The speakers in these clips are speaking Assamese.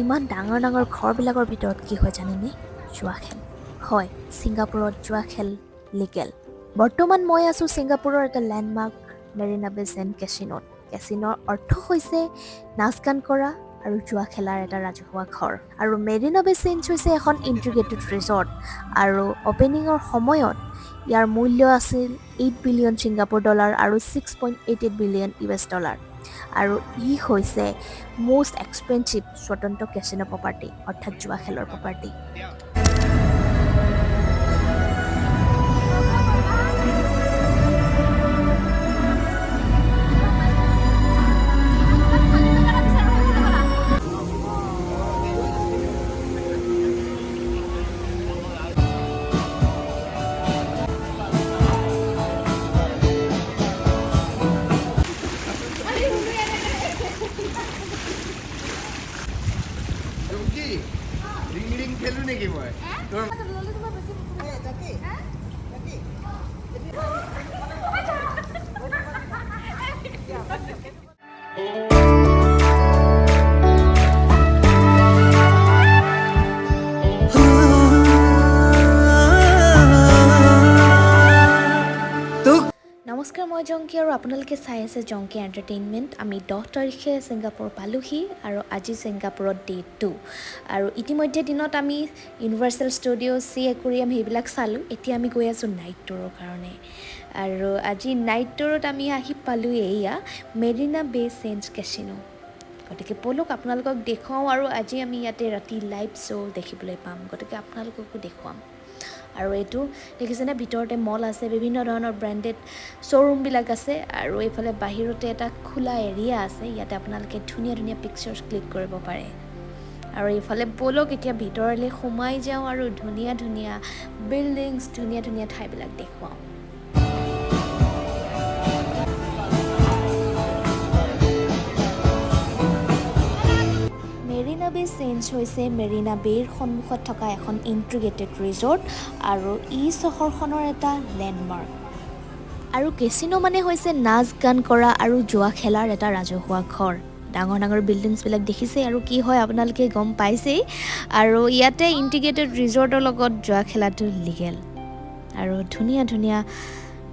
ইমান ডাঙৰ ডাঙৰ ঘৰবিলাকৰ ভিতৰত কি হয় জানেনে? জুৱা খেল। হয়, ছিংগাপুৰত জুৱা খেল লিগেল। বৰ্তমান মই আছোঁ ছিংগাপুৰৰ এটা লেণ্ডমাৰ্ক মেৰিনা বে চেণ্ট কেছিনোত। কেছিনোৰ অৰ্থ হৈছে নাচ গান কৰা আৰু জুৱা খেলাৰ এটা ৰাজহুৱা ঘৰ। আৰু মেৰিনা বে চেণ্ট হৈছে এখন ইণ্টিগ্ৰেটেড ৰিজৰ্ট আৰু অপেনিঙৰ সময়ত ইয়াৰ মূল্য আছিল $8 বিলিয়ন ছিংগাপুৰ ডলাৰ আৰু $6.88 বিলিয়ন US ডলাৰ। আৰু ই হৈছে মষ্ট এক্সপেঞ্চিভ স্বতন্ত্ৰ কেচিনো প্ৰপাৰ্টি অৰ্থাৎ জুৱা খেলৰ প্ৰপাৰ্টি। ৰিং খেলো নেকি মই নমস্কাৰ, মই জংকী আৰু আপোনালোকে চাই আছে জংকী এণ্টাৰটেইনমেণ্ট। আমি 10 তাৰিখে ছিংগাপুৰ পালোহি আৰু আজি ছিংগাপুৰত ডে 2। আৰু ইতিমধ্যে দিনত আমি ইউনিভাৰ্চেল ষ্টুডিঅ' চি একুৰিয়াম সেইবিলাক চালোঁ। এতিয়া আমি গৈ আছোঁ নাইট টুৰৰ কাৰণে। আৰু আজি নাইট টুৰত আমি আহি পালোঁ এয়া মেৰিনা বে চেণ্ট কেছিনো। গতিকে ব'লক আপোনালোকক দেখুৱাওঁ আৰু আজি আমি ইয়াতে ৰাতি লাইভ শ্ব' দেখিবলৈ পাম, গতিকে আপোনালোককো দেখুৱাম। আৰু এইটো দেখিছেনে, ভিতৰতে মল আছে, বিভিন্ন ধৰণৰ ব্ৰেণ্ডেড শ্ব'ৰুমবিলাক আছে আৰু এইফালে বাহিৰতে এটা খোলা এৰিয়া আছে, ইয়াতে আপোনালোকে ধুনীয়া ধুনীয়া পিকচাৰ্ছ ক্লিক কৰিব পাৰে। আৰু এইফালে ব'লক এতিয়া ভিতৰলৈ সোমাই যাওঁ আৰু ধুনীয়া ধুনীয়া বিল্ডিংছ, ধুনীয়া ধুনীয়া ঠাইবিলাক দেখুৱাওঁ। মেৰিনা বে চেঞ্জ হৈছে মেৰিনা বেৰ সন্মুখত থকা এখন ইণ্টিগ্ৰেটেড ৰিজৰ্ট আৰু ই চহৰখনৰ এটা লেণ্ডমাৰ্ক। আৰু কেছিনো মানে হৈছে নাচ গান কৰা আৰু জুৱা খেলাৰ এটা ৰাজহুৱা ঘৰ। ডাঙৰ ডাঙৰ বিল্ডিংছবিলাক দেখিছে আৰু কি হয় আপোনালোকে গম পাইছেই। আৰু ইয়াতে ইণ্টিগ্ৰেটেড ৰিজৰ্টৰ লগত জুৱা খেলাটো লিগেল। আৰু ধুনীয়া ধুনীয়া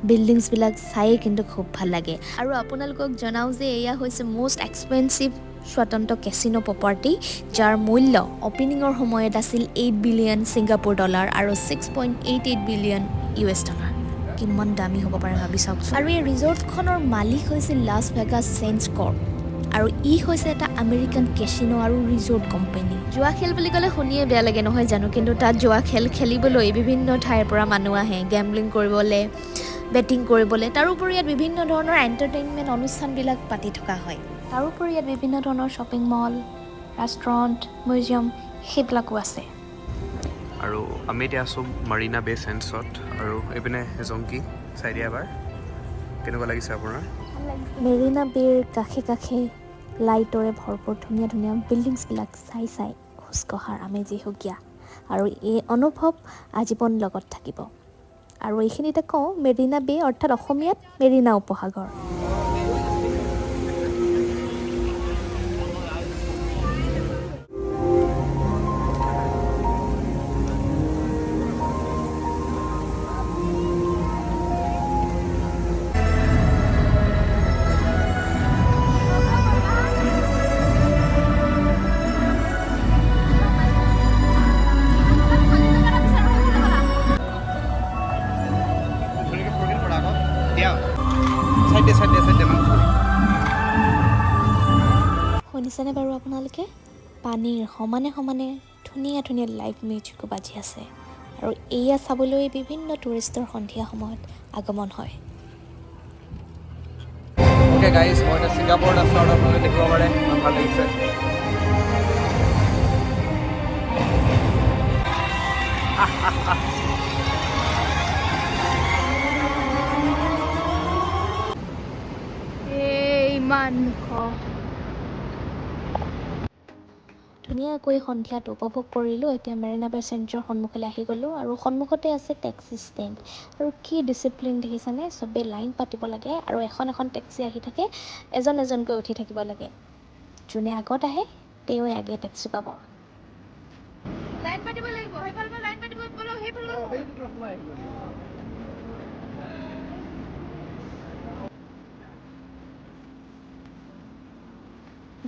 বিল্ডিংছবিলাক চায়েই কিন্তু খুব ভাল লাগে। আৰু আপোনালোকক জনাওঁ যে এয়া হৈছে মষ্ট এক্সপেঞ্চিভ স্বতন্ত্ৰ কেছিনো প্ৰপাৰ্টি, যাৰ মূল্য অপেনিঙৰ সময়ত আছিল $8 বিলিয়ন ছিংগাপুৰ ডলাৰ আৰু $6.88 বিলিয়ন US ডলাৰ। কিমান দামী হ'ব পাৰে ভাবি চাওকচোন। আৰু এই ৰিজৰ্টখনৰ মালিক হৈছে লাছ ভেগাছ চেঞ্চ কৰ্প আৰু ই হৈছে এটা আমেৰিকান কেছিনো আৰু ৰিজৰ্ট কোম্পানী। জুৱা খেল বুলি ক'লে শুনিয়ে বেয়া লাগে নহয় জানো, কিন্তু তাত জুৱা খেল খেলিবলৈ বিভিন্ন ঠাইৰ পৰা মানুহ আহে, গেম্বলিং কৰিবলৈ, বেটিং কৰিবলৈ। তাৰোপৰি ইয়াত বিভিন্ন ধৰণৰ এণ্টাৰটেইনমেণ্ট অনুষ্ঠানবিলাক পাতি থকা হয়। তাৰোপৰি ইয়াত বিভিন্ন ধৰণৰ শ্বপিং মল, ৰেষ্টুৰেণ্ট, মিউজিয়াম সেইবিলাকো আছে। আৰু আমি এতিয়া আছোঁ মাৰিনা বে চেণ্টছত আৰু এইপিনে জংকী চাই দিয়া এবাৰ কেনেকুৱা লাগিছে আপোনাৰ? মেৰিনা বেৰ কাষে কাষে লাইটৰে ভৰপূৰ ধুনীয়া ধুনীয়া বিল্ডিংছবিলাক চাই চাই খোজ কঢ়াৰ আমেজেই সুকীয়া। আৰু এই অনুভৱ আজীৱন লগত থাকিব। আৰু এইখিনিতে কওঁ, মেৰিনা বে অৰ্থাৎ অসমীয়াত মেৰিনা উপসাগৰ। শুনিছেনে বাৰু আপোনালোকে? পানীৰ সমানে সমানে ধুনীয়া ধুনীয়া লাইভ মিউজিকো বাজি আছে। আৰু এয়া চাবলৈ বিভিন্ন টুৰিষ্টৰ সন্ধিয়া সময়ত আগমন হয়। অ'কে গাইজ, মই এতিয়া ছিংগাপুৰত আছোঁ আৰু আপোনালোকে দেখিব পাৰে ইমান ভাল লাগিছে। ইমান ধুনীয়াকৈ সন্ধিয়াটো উপভোগ কৰিলোঁ। এতিয়া মেৰিনা বে চেণ্টৰ সন্মুখলৈ আহি গ'লোঁ আৰু সন্মুখতে আছে টেক্সি ষ্টেণ্ড। আৰু কি ডিচিপ্লিন দেখিছেনে, চবেই লাইন পাতিব লাগে আৰু এখন এখন টেক্সি আহি থাকে, এজন এজনকৈ উঠি থাকিব লাগে। যোনে আগত আহে তেওঁ আগে টেক্সি পাব। লাইন পাতিব লাগিব, সেইফালৰ পৰা লাইন পাতিব বলো, সেইফালৰ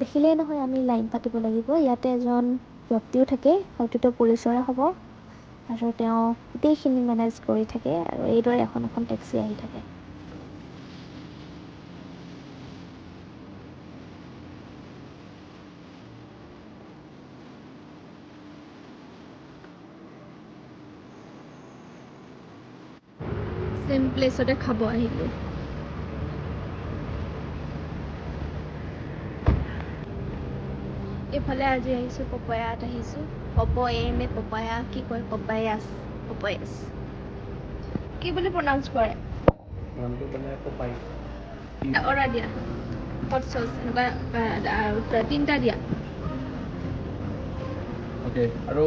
দেখিলেই নহয় আমি লাইন পাতিব লাগিব। ইয়াতে এজন ব্যক্তিও থাকে, হয়তো পুলিচৰে হ'ব, আৰু তেওঁ গোটেইখিনি মেনেজ কৰি থাকে আৰু এইদৰে এখন এখন টেক্সি আহি থাকে। চেম প্লেচতে খাব আহিলোঁ। এইফালে আজি আহিছোঁ, পপায়াত আহিছোঁ। পপায়া কি কয়, পপায়াছ। কি বুলি প্ৰনাউন্স কৰে? নামটো মানে পপাই। অৰ্ডাৰ দিয়া, হট চচ এনেকুৱা 3টা দিয়া। অ'কে, আৰু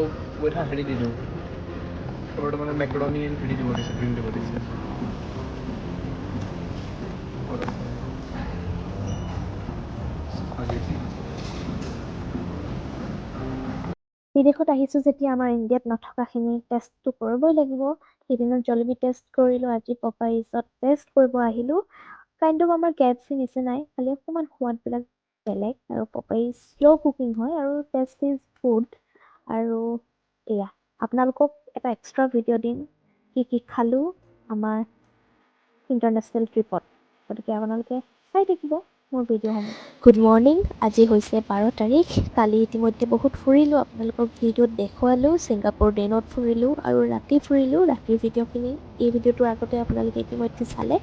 এটা হেৰি দি দিওঁ। চবতে মানে মেক্ৰণি হেৰি দিব দিছে, ড্ৰিংক দিব দিছে। ক'ত আছে? বিদেশত আহিছোঁ যেতিয়া আমাৰ ইণ্ডিয়াত নথকাখিনি টেষ্টটো কৰিবই লাগিব। সেইদিনা জলবি টেষ্ট কৰিলোঁ, আজি পপাইছত টেষ্ট কৰিব আহিলোঁ। কাইণ্ড অফ আমাৰ KFC নিচিনাই, খালি অকণমান সোৱাদবিলাক বেলেগ, আৰু পপাই শ্ল' কুকিং হয় আৰু টেষ্ট ইজ ফুড। আৰু এয়া আপোনালোকক এটা এক্সট্ৰা ভিডিঅ' দিম কি কি খালোঁ আমাৰ ইণ্টাৰনেশ্যনেল ট্ৰিপত, গতিকে আপোনালোকে চাই থাকিব মোৰ ভিডিঅ'সমূহ। গুড মৰ্ণিং, আজি হৈছে 12 তাৰিখ। কালি ইতিমধ্যে বহুত ফুৰিলোঁ, আপোনালোকক ভিডিঅ'ত দেখুৱালোঁ। ছিংগাপুৰ দিনত ফুৰিলোঁ আৰু ৰাতি ফুৰিলোঁ। ৰাতিৰ ভিডিঅ'খিনি এই ভিডিঅ'টোৰ আগতে আপোনালোকে ইতিমধ্যে চালে।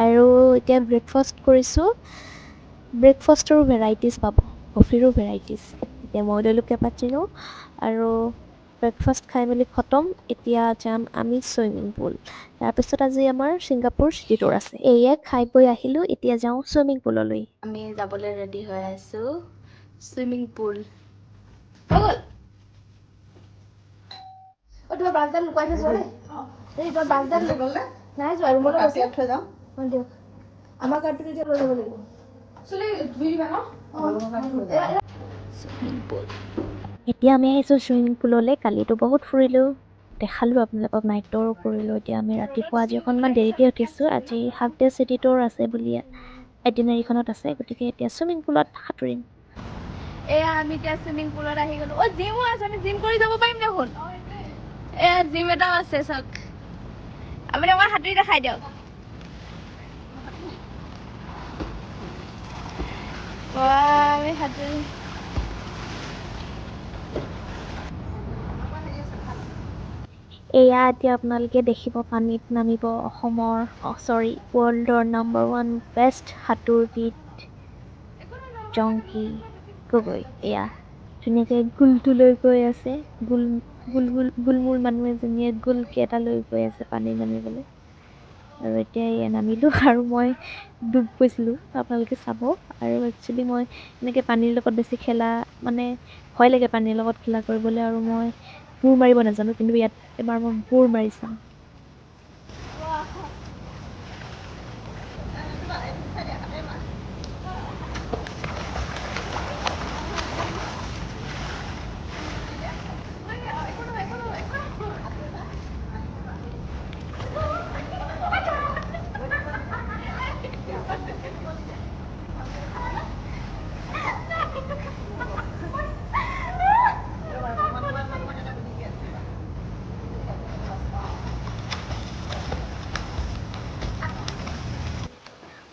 আৰু এতিয়া ব্ৰেকফাষ্ট কৰিছোঁ। ব্ৰেকফাষ্টৰো ভেৰাইটিজ পাব, কফিৰো ভেৰাইটিজ। এতিয়া মই লৈলোঁ কেপাচিনো আৰু ব্ৰেকফাষ্ট খাই মেলি খতম। এতিয়া যাম আমি ছুইমিং পুল। তাৰপিছত আজি আমাৰ ছিংগাপুৰ চিটি টুৰ আছে। এয়ে খাই বৈ আহিলোঁ, এতিয়া যাওঁ ছুইমিং পুললৈ। আমি যাবলৈ ৰেডি হৈ আছোঁ ছুইমিং পুল। হৈ গ'ল। তোমাৰ বাছডাল লুকুৱাই থৈছোঁ দেই। তোমাৰ বাছডাল নাই যোৱা, ৰুমলৈ গৈছে। থৈ যাওঁ। দিয়ক, আমাৰ কাৰ্ডটো এতিয়া লৈ যাব লাগিব। চুলি ধুই দিবা ন? Swimming pool. এতিয়া আমি আহিছোঁ ছুইমিং পুললৈ। কালিতো বহুত ফুৰিলোঁ, দেখালোঁ আপোনালোকক, নাইট টুৰো কৰিলোঁ। এতিয়া আমি ৰাতিপুৱা আজি অকণমান দেৰিকৈ উঠিছোঁ। আজি হাফ ডে চিটি টুৰ আছে বুলি এডিনাৰীখনত আছে, গতিকে এতিয়া ছুইমিং পুলত সাঁতুৰিম। এয়া আমি এতিয়া ছুইমিং পুলত আহি গ'লোঁ। অ' জিমো আছে, আমি জিম কৰি যাব পাৰিম দেখোন। এয়া জিম এটাও আছে, চাওক। আপুনি অকণমান সাঁতুৰি দেখাই দিয়ক। আমি সাঁতুৰি এয়া এতিয়া আপোনালোকে দেখিব, পানীত নামিব অসমৰ, ৱৰ্ল্ডৰ #1 বেষ্ট সাঁতোৰবিদ জংকী গগৈ। এয়া ধুনীয়াকৈ গোলটো লৈ গৈ আছে, গোলমূল মানুহ এজনীয়ে গোলকৈ এটা লৈ গৈ আছে পানীত নামিবলৈ। আৰু এতিয়া এয়া নামিলোঁ আৰু মই ডুব গৈছিলোঁ, আপোনালোকে চাব। আৰু একচুৱেলি মই এনেকৈ পানীৰ লগত বেছি খেলা, মানে ভয় লাগে পানীৰ লগত খেলা কৰিবলৈ, আৰু মই বুৰ মাৰিব নাজানো, কিন্তু ইয়াত এবাৰ মই বুৰ মাৰি চাম।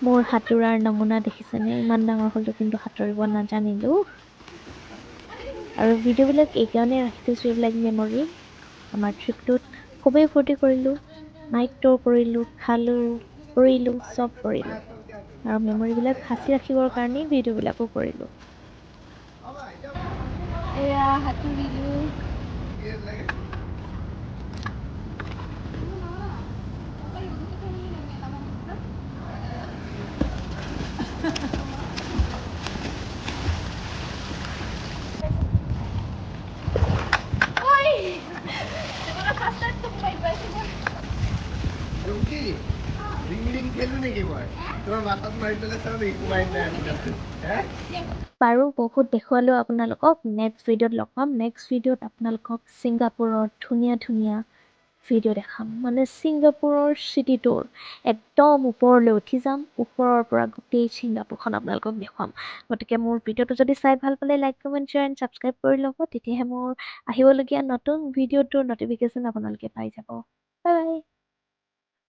মোৰ সাঁতোৰাৰ নমুনা দেখিছেনে? ইমান ডাঙৰ হ'লোঁ কিন্তু সাঁতুৰিব নাজানিলোঁ। আৰু ভিডিঅ'বিলাক এইকাৰণে ৰাখি থৈছোঁ, এইবিলাক মেমৰি। আমাৰ ট্ৰিপটোত খুবেই ফূৰ্তি কৰিলোঁ, নাইট টুৰ কৰিলোঁ, খালোঁ, ফুৰিলোঁ, চব কৰিলোঁ। আৰু মেমৰিবিলাক সাঁচি ৰাখিবৰ কাৰণেই ভিডিঅ'বিলাকো কৰিলোঁ। এয়া সাঁতুৰিলোঁ। ৰিং খেলো নেকি মই? তোমাৰ মাথাত মাৰি পেলাই চাওঁ নেকি সোমাই নাই। পাৰোঁ বহুত দেখুৱালোঁ আপোনালোকক। নেক্সট ভিডিঅ'ত লগ পাম। নেক্সট ভিডিঅ'ত আপোনালোকক ছিংগাপুৰৰ ধুনীয়া ধুনীয়া ভিডিঅ' দেখাম। মানে ছিংগাপুৰৰ চিটিটোৰ একদম ওপৰলৈ উঠি যাম, ওপৰৰ পৰা গোটেই ছিংগাপুৰখন আপোনালোকক দেখুৱাম। গতিকে মোৰ ভিডিঅ'টো যদি চাই ভাল পালে like comment share and subscribe কৰি ল'ব, তেতিয়াহে মোৰ আহিবলগীয়া নতুন ভিডিঅ'টোৰ ন'টিফিকেশ্যন আপোনালোকে পাই যাব।